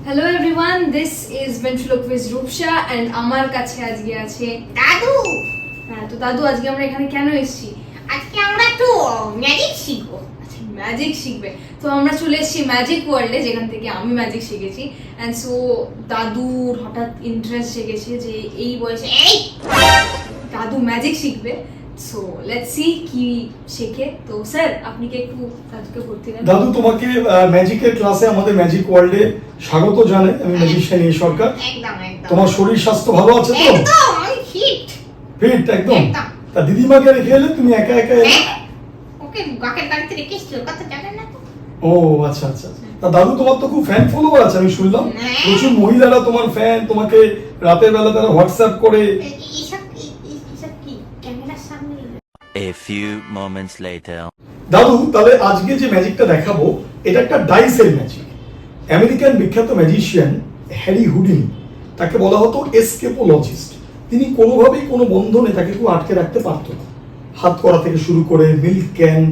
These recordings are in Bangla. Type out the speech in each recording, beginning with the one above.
Hello everyone, this is Ventriloquist Rupsha and আমার কাছে আজকে আছে দাদু। হ্যাঁ তো দাদু আজকে আমরা এখানে কেন এসেছি? আজকে আমরা একটু ম্যাজিক শিখবো। আচ্ছা ম্যাজিক শিখবে। তো আমরা চলে এসেছি ম্যাজিক ওয়ার্ল্ডে, যেখান থেকে আমি ম্যাজিক শিখেছি। এন্ড সো দাদুর হঠাৎ ইন্টারেস্ট জেগেছে যে এই বয়সে দাদু ম্যাজিক শিখবে। সো লেটস সি কি শেখে। তো স্যার আপনি কি একটু দাদুকে ভর্তি নেন? দাদু তোমাকে ম্যাজিকের ক্লাসে আমাদের ম্যাজিক ওয়ার্ল্ডে স্বাগত জানাই। আমি ম্যাজিশিয়ান এই সরকার। একদম। তোমার শরীর স্বাস্থ্য ভালো আছে তো? একদম আমি ফিট। ফিট একদম। একদম। তা দিদিমাকে রেখে এলে, তুমি একা একা এলে? ওকে গাকের গাড়িতে রেখে এসেছি, ওর কথা জানেন না তো? ও আচ্ছা আচ্ছা। তা দাদু তোমার তো খুব ফ্যান ফলোয়ার আছে আমি শুনলাম। প্রচুর মহিলারা তোমার ফ্যান, তোমাকে রাতের বেলা তারা হোয়াটসঅ্যাপ করে। এইসব কি ক্যামেরার সামনে? A few moments later. দাদু তাহলে আজকে যে ম্যাজিকটা দেখাবো এটা একটা ডাইসের ম্যাজিক। আমেরিকান বিখ্যাত ম্যাজিশিয়ান হ্যারি হুডিনি, তাকে বলা হতো এসকেপোলজিস্ট। তিনি কোনোভাবেই কোনো বন্ধনে তাকে কেউ আটকে রাখতে পারতো না। হাত করা থেকে শুরু করে milk can,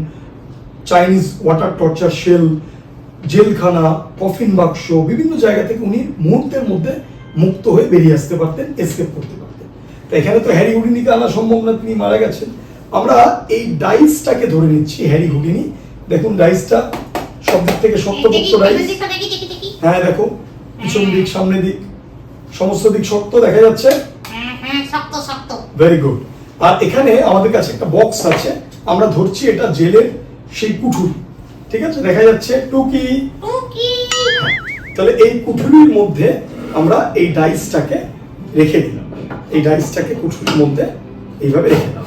Chinese water torture cell, জেলখানা, কফিন বাক্স, বিভিন্ন জায়গা থেকে উনি মুহূর্তের মধ্যে মুক্ত হয়ে বেরিয়ে আসতে পারতেন, এসকেপ করতে পারতেন। তো এখানে তো হ্যারি হুডিনিকে আনা সম্ভব না, তিনি মারা গেছেন। আমরা এই ডাইসটাকে ধরে নিচ্ছি হ্যারি হুডিনি। দেখুন ডাইসটা সব দিক থেকে শক্তপোক্ত ডাইস। হ্যাঁ দেখো, পিছন দিক সামনে দিক সমস্ত দিক শক্ত দেখা যাচ্ছে। হ্যাঁ শক্ত। Very good. আর এখানে আমাদের কাছে একটা বক্স আছে, আমরা ধরছি এটা জেলের সেই কুঠুরি। ঠিক আছে, দেখা যাচ্ছে টুকি। তাহলে এই কুঠুরির মধ্যে আমরা এই ডাইসটাকে রেখে দিলাম। এই ডাইসটাকে কুঠুরির মধ্যে এইভাবে রেখে দিলাম।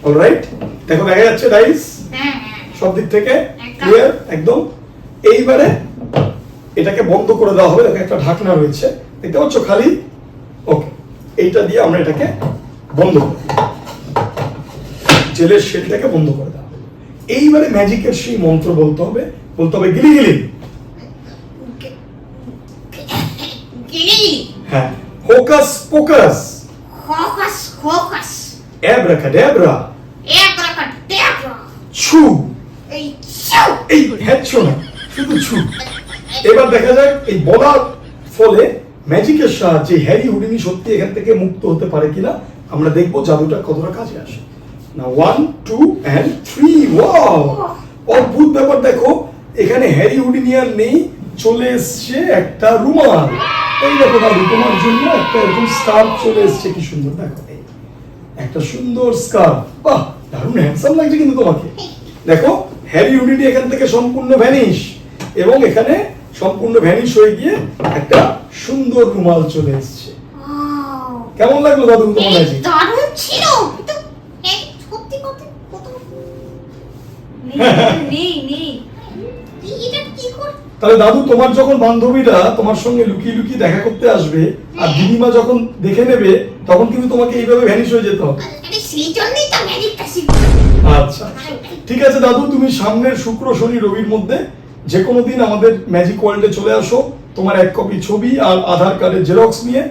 অলরাইট, দেখো দেখা যাচ্ছে ডাইস সব দিক থেকে ক্লিয়ার একদম। এইবারে এটাকে বন্ধ করে দেওয়া হবে। দেখো একটা ঢাকনা রয়েছে, দেখতে পাচ্ছ খালি। ওকে, এইটা দিয়ে আমরা এটাকে বন্ধ করে দিই। জেলের শেলটাকে বন্ধ করে দেওয়া হবে। এইবারে ম্যাজিকের সেই মন্ত্র বলতে হবে গিলি গিলি। হ্যাঁ, হোকাস পোকাস, অ্যাব্রাকাডাব্রা, ছু। এই হ্যাচ্ছো না, শুধু ছু। এবার দেখা যাক এই বলার ফলে ম্যাজিকের সাহায্যে হ্যারি হুডিনি সত্যি এখান থেকে মুক্ত হতে পারে কিনা আমরা দেখবো জাদুটা কতটা কাজে আসে। না 1 2 and 3। ওয়াও, অদ্ভুত ব্যাপার। দেখো এখানে হ্যারি হুডিনি আর নেই, চলে এসছে একটা রুমাল। এই দেখো দাদু, তোমার জন্য একটা এরকম স্কার্ফ চলে এসছে। কি সুন্দর, দেখো একটা সুন্দর স্কার্ফ। বাহ, দারুণ হ্যান্ডসাম লাগছে কিন্তু তোমাকে। দেখো হ্যারি হুডিনি এখান থেকে সম্পূর্ণ ভ্যানিশ, এবং এখানে সম্পূর্ণ ভ্যানিশ হয়ে গিয়ে একটা সুন্দর রুমাল চলে এসছে। কেমন লাগলো দাদু তোমার ম্যাজিক? দারুণ ছিল। সত্যি নেই এটা কি করে? তাহলে দাদু তোমার যখন বান্ধবীরা তোমার সঙ্গে লুকিয়ে লুকিয়ে দেখা করতে আসবে আর দিদিমা যখন দেখে নেবে, তখন কিন্তু তোমাকে এইভাবে ভ্যানিশ হয়ে যেতে হবে। আরে সেই জন্যই তো ম্যাজিকটা শিখবো। আচ্ছা ঠিক আছে দাদু, তুমি সামনের শুক্র শনি রবির মধ্যে যে কোনো দিন আমাদের ম্যাজিক ওয়ার্ল্ডে চলে আসো। তোমার এক কপি ছবি আর আধার কার্ডের জেরক্স নিয়ে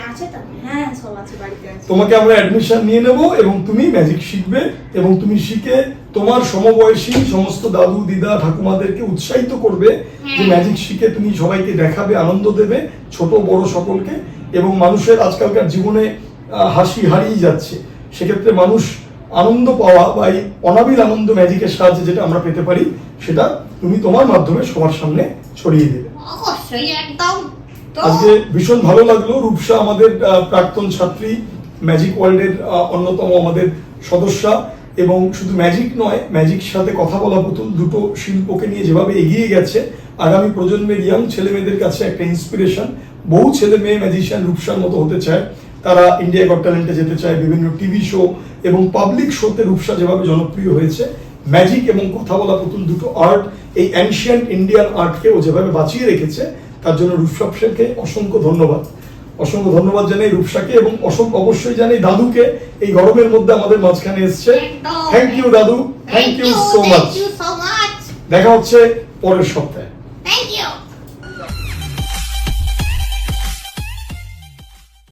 আছে তো? হ্যাঁ সব আছে, বাড়িতে আছে। তোমাকে আমরা অ্যাডমিশন নিয়ে নেব এবং তুমি ম্যাজিক শিখবে, এবং তুমি শিখে তোমার সমবয়সী সমস্ত দাদু দিদা ঠাকুমাদেরকে উৎসাহিত করবে যে ম্যাজিক শিখে তুমি সবাইকে দেখাবে, আনন্দ দেবে, ছোট বড় সকলকে। এবং মানুষের আজকালকার জীবনে হাসি হারিয়ে যাচ্ছে, সেক্ষেত্রে মানুষ আনন্দ পাওয়া বা এই অনাবিল আনন্দ ম্যাজিকের সাহায্যে যেটা আমরা পেতে পারি, সেটা তুমি তোমার মাধ্যমে সবার সামনে ছড়িয়ে দেবে। অবশ্যই, একদম। আজকে ভীষণ ভালো লাগলো। রূপসা আমাদের প্রাক্তন ছাত্রী, ম্যাজিক ওয়ার্ল্ডের অন্যতম আমাদের সদস্যা, এবং শুধু ম্যাজিক নয়, ম্যাজিক সাথে কথা বলা পুতুল দুটো শিল্পকে নিয়ে যেভাবে এগিয়ে গেছে, আগামী প্রজন্মের ইয়াং ছেলে মেয়েদের কাছে একটা ইন্সপিরেশন। বহু ছেলে মেয়ে ম্যাজিশিয়ান রূপসার মতো হতে চায়, তারা ইন্ডিয়া গট ট্যালেন্টে যেতে চায়, বিভিন্ন টিভি শো এবং পাবলিক শোতে রূপসা যেভাবে জনপ্রিয় হয়েছে। ম্যাজিক এবং কথা বলা পুতুল দুটো আর্ট, এই অ্যানশিয়েন্ট ইন্ডিয়ান আর্টকে ও যেভাবে বাঁচিয়ে রেখেছে, তার জন্য রূপসাকে অসংখ্য ধন্যবাদ জানাই রূপসাকে, এবং অবশ্যই জানাই দাদুকে এই গরমের মধ্যে আমাদের মাঝখানে এসছে। থ্যাংক ইউ দাদু, থ্যাংক ইউ সো মাচ। দেখা হচ্ছে পরের সপ্তাহে।